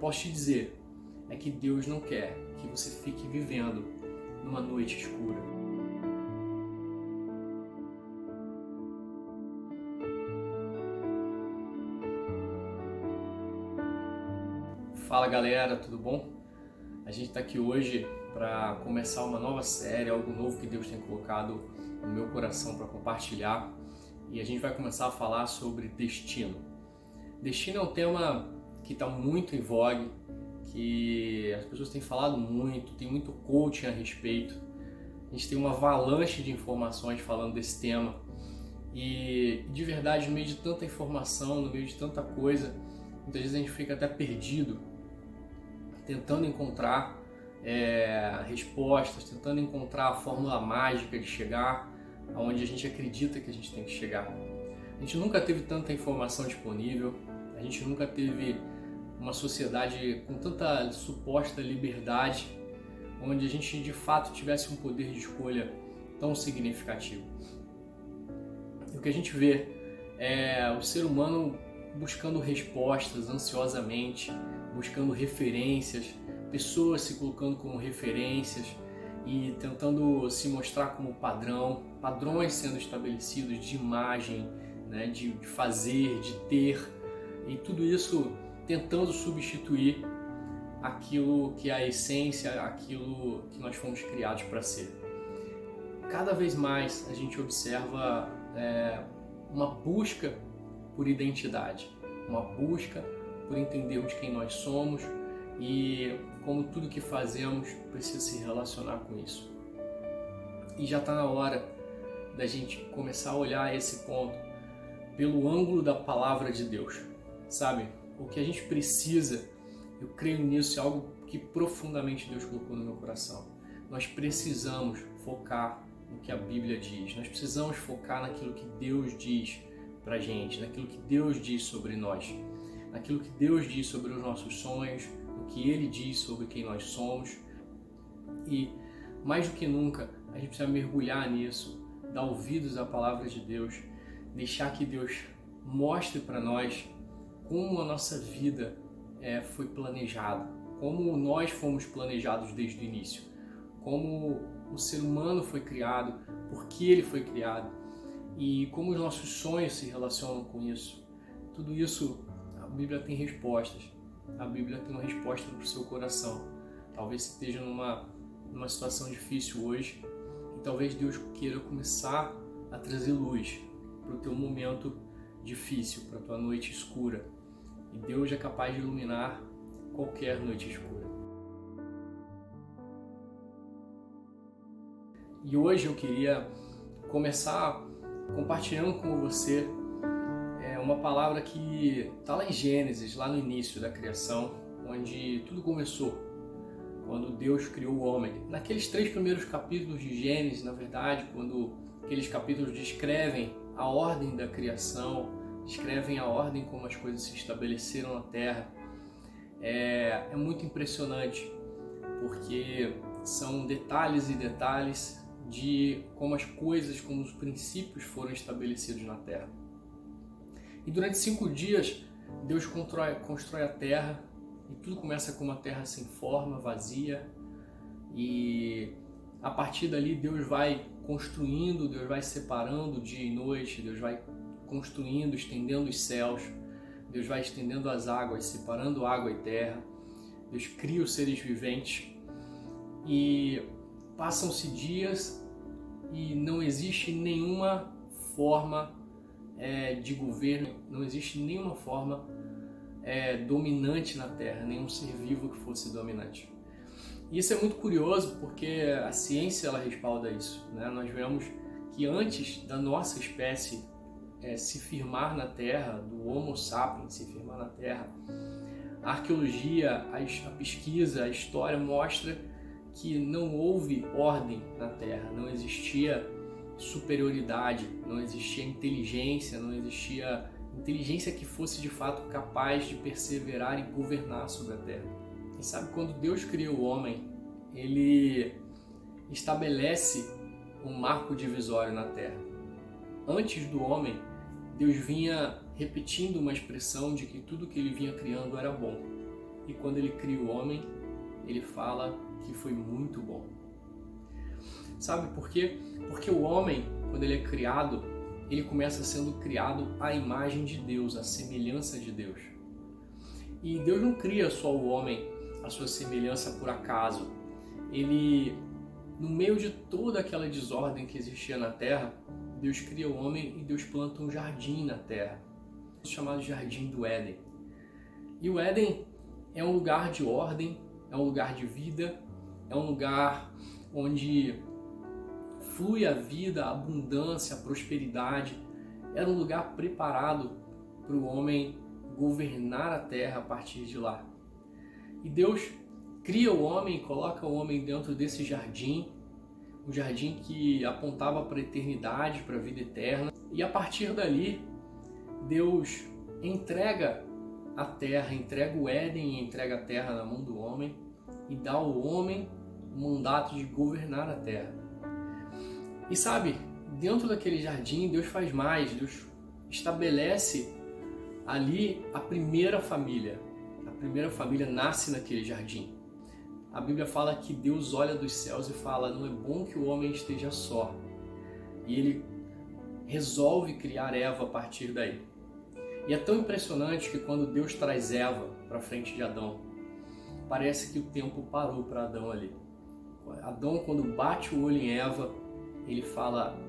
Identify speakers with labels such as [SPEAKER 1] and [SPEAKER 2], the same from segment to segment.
[SPEAKER 1] posso te dizer é que Deus não quer que você fique vivendo numa noite escura. Fala galera, tudo bom? A gente está aqui hoje para começar uma nova série, algo novo que Deus tem colocado no meu coração para compartilhar. E a gente vai começar a falar sobre destino. Destino é um tema que está muito em vogue, que as pessoas têm falado muito, tem muito coaching a respeito. A gente tem uma avalanche de informações falando desse tema. E de verdade, no meio de tanta informação, no meio de tanta coisa, muitas vezes a gente fica até perdido, tentando encontrar respostas, tentando encontrar a fórmula mágica de chegar aonde a gente acredita que a gente tem que chegar. A gente nunca teve tanta informação disponível, a gente nunca teve uma sociedade com tanta suposta liberdade, onde a gente de fato tivesse um poder de escolha tão significativo. E o que a gente vê é o ser humano buscando respostas ansiosamente, buscando referências, pessoas se colocando como referências e tentando se mostrar como padrão, padrões sendo estabelecidos de imagem, né, de fazer, de ter, e tudo isso tentando substituir aquilo que é a essência, aquilo que nós fomos criados para ser. Cada vez mais a gente observa uma busca por identidade, uma busca por entendermos quem nós somos e como tudo que fazemos precisa se relacionar com isso. E já está na hora da gente começar a olhar esse ponto pelo ângulo da palavra de Deus, sabe? O que a gente precisa, eu creio nisso, é algo que profundamente Deus colocou no meu coração. Nós precisamos focar no que a Bíblia diz, nós precisamos focar naquilo que Deus diz pra gente, naquilo que Deus diz sobre nós, naquilo que Deus diz sobre os nossos sonhos, o que Ele diz sobre quem nós somos. E mais do que nunca, a gente precisa mergulhar nisso, dar ouvidos à palavra de Deus, deixar que Deus mostre para nós como a nossa vida foi planejada, como nós fomos planejados desde o início, como o ser humano foi criado, por que ele foi criado e como os nossos sonhos se relacionam com isso. Tudo isso, a Bíblia tem respostas. A Bíblia tem uma resposta para o seu coração. Talvez você esteja numa situação difícil hoje e talvez Deus queira começar a trazer luz para o teu momento difícil, para a tua noite escura. E Deus é capaz de iluminar qualquer noite escura. E hoje eu queria começar compartilhando com você uma palavra que está lá em Gênesis, lá no início da criação, onde tudo começou, quando Deus criou o homem. Naqueles 3 primeiros capítulos de Gênesis, na verdade, quando aqueles capítulos descrevem a ordem da criação, descrevem a ordem como as coisas se estabeleceram na Terra, é muito impressionante, porque são detalhes e detalhes de como as coisas, como os princípios foram estabelecidos na Terra. E durante 5 dias, Deus constrói a Terra e tudo começa com uma terra sem forma, vazia. E a partir dali, Deus vai construindo, Deus vai separando dia e noite, Deus vai construindo, estendendo os céus, Deus vai estendendo as águas, separando água e terra. Deus cria os seres viventes e passam-se dias e não existe nenhuma forma de governo, não existe nenhuma forma dominante na Terra, nenhum ser vivo que fosse dominante. E isso é muito curioso porque a ciência ela respalda isso, né? Nós vemos que antes da nossa espécie se firmar na Terra, do Homo sapiens se firmar na Terra, a arqueologia, a pesquisa, a história mostra que não houve ordem na Terra, não existia superioridade, não existia inteligência, não existia inteligência que fosse de fato capaz de perseverar e governar sobre a Terra. E sabe, quando Deus cria o homem, Ele estabelece um marco divisório na Terra. Antes do homem, Deus vinha repetindo uma expressão de que tudo que Ele vinha criando era bom. e quando ele cria o homem, ele fala que foi muito bom. Sabe por quê? Porque o homem, quando ele é criado, ele começa sendo criado à imagem de Deus, à semelhança de Deus. E Deus não cria só o homem à sua semelhança por acaso. Ele, no meio de toda aquela desordem que existia na terra, Deus cria o homem e Deus planta um jardim na terra, chamado Jardim do Éden. E o Éden é um lugar de ordem, é um lugar de vida, é um lugar onde flui a vida, a abundância, a prosperidade. Era um lugar preparado para o homem governar a terra a partir de lá. E Deus cria o homem, coloca o homem dentro desse jardim, um jardim que apontava para a eternidade, para a vida eterna. E a partir dali, Deus entrega a terra, entrega o Éden, entrega a terra na mão do homem e dá ao homem o mandato de governar a terra. E sabe, dentro daquele jardim, Deus faz mais, Deus estabelece ali a primeira família. A primeira família nasce naquele jardim. A Bíblia fala que Deus olha dos céus e fala, não é bom que o homem esteja só. E ele resolve criar Eva a partir daí. E é tão impressionante que quando Deus traz Eva para frente de Adão, parece que o tempo parou para Adão ali. Adão, quando bate o olho em Eva, ele fala,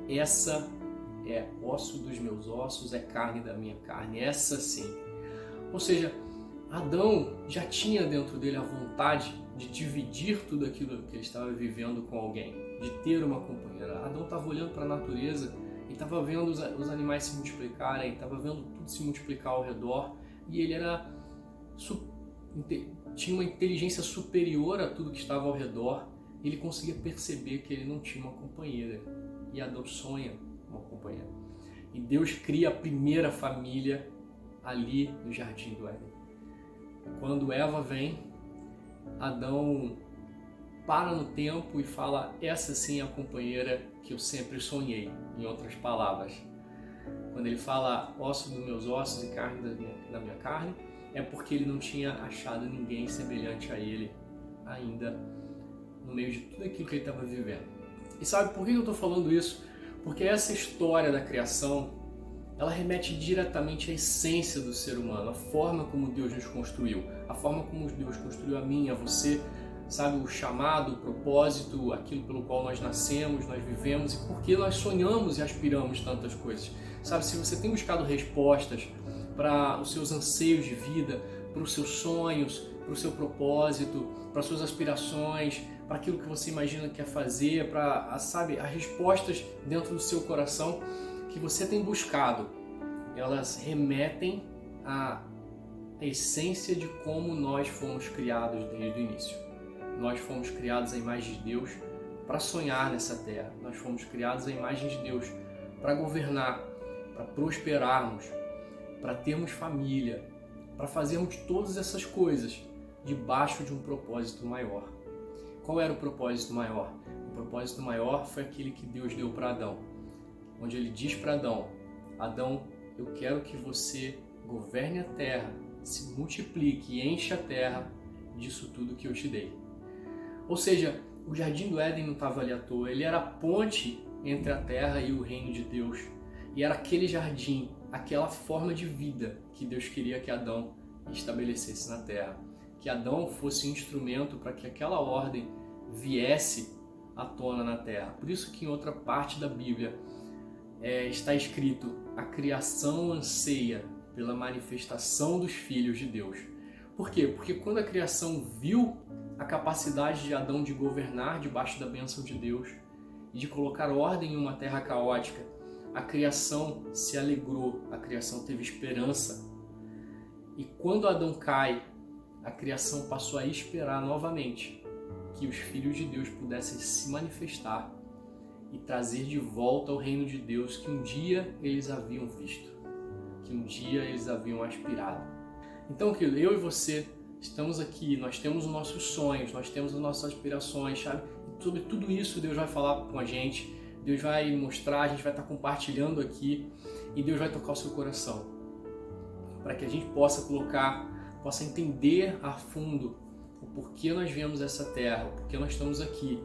[SPEAKER 1] essa é osso dos meus ossos, é carne da minha carne, essa sim. Ou seja, Adão já tinha dentro dele a vontade de dividir tudo aquilo que ele estava vivendo com alguém, de ter uma companheira. Adão estava olhando para a natureza e estava vendo os animais se multiplicarem, estava vendo tudo se multiplicar ao redor, e ele tinha uma inteligência superior a tudo que estava ao redor. Ele conseguia perceber que ele não tinha uma companheira. E Adão sonha uma companheira. E Deus cria a primeira família ali no Jardim do Éden. Quando Eva vem, Adão para no tempo e fala, essa sim é a companheira que eu sempre sonhei, em outras palavras. Quando ele fala osso dos meus ossos e carne da minha carne, é porque ele não tinha achado ninguém semelhante a ele ainda no meio de tudo aquilo que ele estava vivendo. E sabe por que eu estou falando isso? Porque essa história da criação, ela remete diretamente à essência do ser humano, a forma como Deus nos construiu, a forma como Deus construiu a mim, a você, sabe, o chamado, o propósito, aquilo pelo qual nós nascemos, nós vivemos e por que nós sonhamos e aspiramos tantas coisas. Sabe, se você tem buscado respostas para os seus anseios de vida, para os seus sonhos, para o seu propósito, para as suas aspirações, para aquilo que você imagina que quer fazer, para, sabe, as respostas dentro do seu coração que você tem buscado, elas remetem à essência de como nós fomos criados desde o início. Nós fomos criados à imagem de Deus para sonhar nessa terra. Nós fomos criados à imagem de Deus para governar, para prosperarmos, para termos família, para fazermos todas essas coisas debaixo de um propósito maior. Qual era o propósito maior? O propósito maior foi aquele que Deus deu para Adão, onde ele diz para Adão, Adão, eu quero que você governe a terra, se multiplique e enche a terra disso tudo que eu te dei. Ou seja, o Jardim do Éden não estava ali à toa, ele era a ponte entre a terra e o reino de Deus. E era aquele jardim, aquela forma de vida que Deus queria que Adão estabelecesse na terra. Que Adão fosse um instrumento para que aquela ordem viesse à tona na terra. Por isso que em outra parte da Bíblia está escrito, a criação anseia pela manifestação dos filhos de Deus. Por quê? Porque quando a criação viu a capacidade de Adão de governar debaixo da bênção de Deus e de colocar ordem em uma terra caótica, a criação se alegrou, a criação teve esperança. E quando Adão cai, a criação passou a esperar novamente que os filhos de Deus pudessem se manifestar e trazer de volta ao reino de Deus que um dia eles haviam visto, que um dia eles haviam aspirado. Então, querido, eu e você estamos aqui, nós temos os nossos sonhos, nós temos as nossas aspirações, sabe? E sobre tudo isso Deus vai falar com a gente, Deus vai mostrar, a gente vai estar compartilhando aqui e Deus vai tocar o seu coração para que a gente possa colocar possa entender a fundo o porquê nós viemos a essa terra, o porquê nós estamos aqui,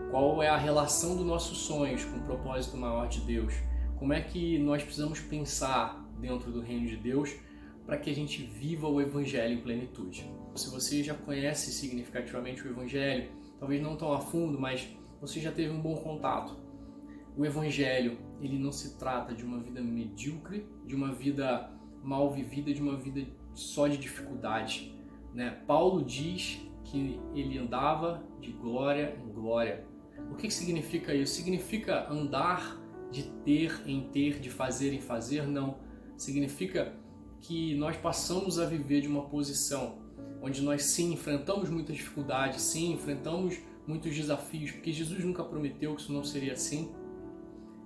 [SPEAKER 1] qual é a relação dos nossos sonhos com o propósito maior de Deus, como é que nós precisamos pensar dentro do reino de Deus para que a gente viva o Evangelho em plenitude. Se você já conhece significativamente o Evangelho, talvez não tão a fundo, mas você já teve um bom contato. O Evangelho, ele não se trata de uma vida medíocre, de uma vida mal vivida, de uma vida só de dificuldade, né? Paulo diz que ele andava de glória em glória. O que significa isso? Significa andar de ter em ter, de fazer em fazer? Não. Significa que nós passamos a viver de uma posição onde nós sim enfrentamos muitas dificuldades, sim enfrentamos muitos desafios, porque Jesus nunca prometeu que isso não seria assim,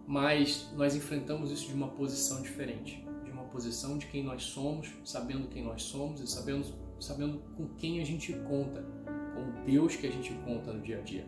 [SPEAKER 1] mas nós enfrentamos isso de uma posição diferente, de uma posição de quem nós somos, sabendo quem nós somos e sabendo com quem a gente conta, com o Deus que a gente conta no dia a dia.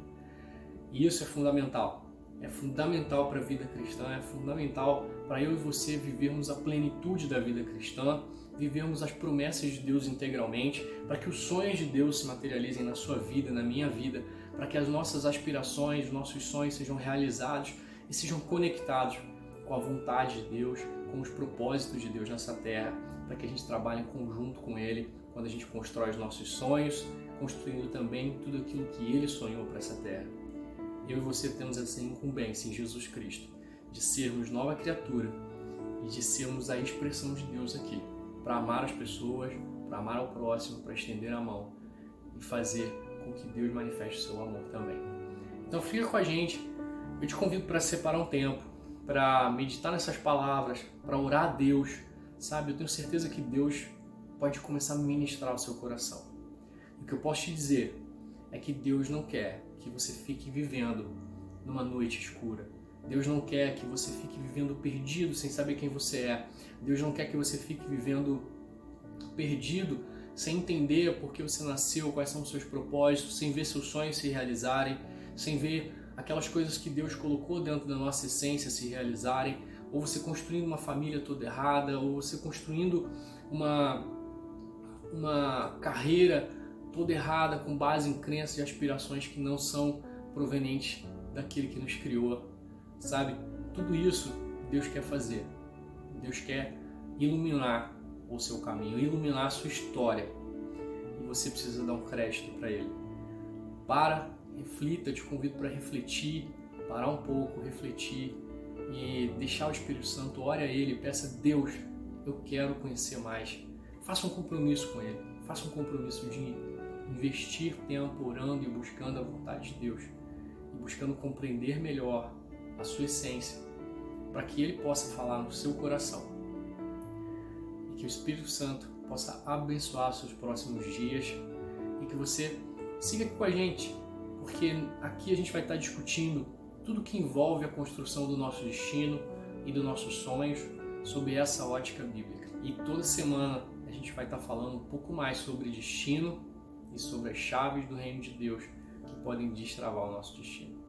[SPEAKER 1] E isso é fundamental. É fundamental para a vida cristã, é fundamental para eu e você vivermos a plenitude da vida cristã, vivermos as promessas de Deus integralmente, para que os sonhos de Deus se materializem na sua vida, na minha vida, para que as nossas aspirações, os nossos sonhos sejam realizados e sejam conectados com a vontade de Deus, com os propósitos de Deus nessa terra, para que a gente trabalhe em conjunto com Ele, quando a gente constrói os nossos sonhos, construindo também tudo aquilo que Ele sonhou para essa terra. Eu e você temos essa incumbência em Jesus Cristo, de sermos nova criatura e de sermos a expressão de Deus aqui, para amar as pessoas, para amar ao próximo, para estender a mão e fazer com que Deus manifeste o seu amor também. Então fica com a gente, eu te convido para separar um tempo, para meditar nessas palavras, para orar a Deus, sabe? Eu tenho certeza que Deus pode começar a ministrar o seu coração. O que eu posso te dizer é que Deus não quer que você fique vivendo numa noite escura. Deus não quer que você fique vivendo perdido sem saber quem você é. Deus não quer que você fique vivendo perdido sem entender por que você nasceu, quais são os seus propósitos, sem ver seus sonhos se realizarem, sem ver aquelas coisas que Deus colocou dentro da nossa essência se realizarem, ou você construindo uma família toda errada, ou você construindo uma carreira toda errada com base em crenças e aspirações que não são provenientes daquele que nos criou, sabe? Tudo isso Deus quer fazer. Deus quer iluminar o seu caminho, iluminar a sua história. E você precisa dar um crédito para Ele. Para, reflita, te convido para refletir, parar um pouco, refletir e deixar o Espírito Santo, ore a Ele, peça a Deus, eu quero conhecer mais. Faça um compromisso com Ele, faça um compromisso de investir tempo orando e buscando a vontade de Deus e buscando compreender melhor a sua essência para que Ele possa falar no seu coração e que o Espírito Santo possa abençoar seus próximos dias e que você siga aqui com a gente, porque aqui a gente vai estar discutindo tudo que envolve a construção do nosso destino e dos nossos sonhos sob essa ótica bíblica. E toda semana a gente vai estar falando um pouco mais sobre destino e sobre as chaves do reino de Deus que podem destravar o nosso destino.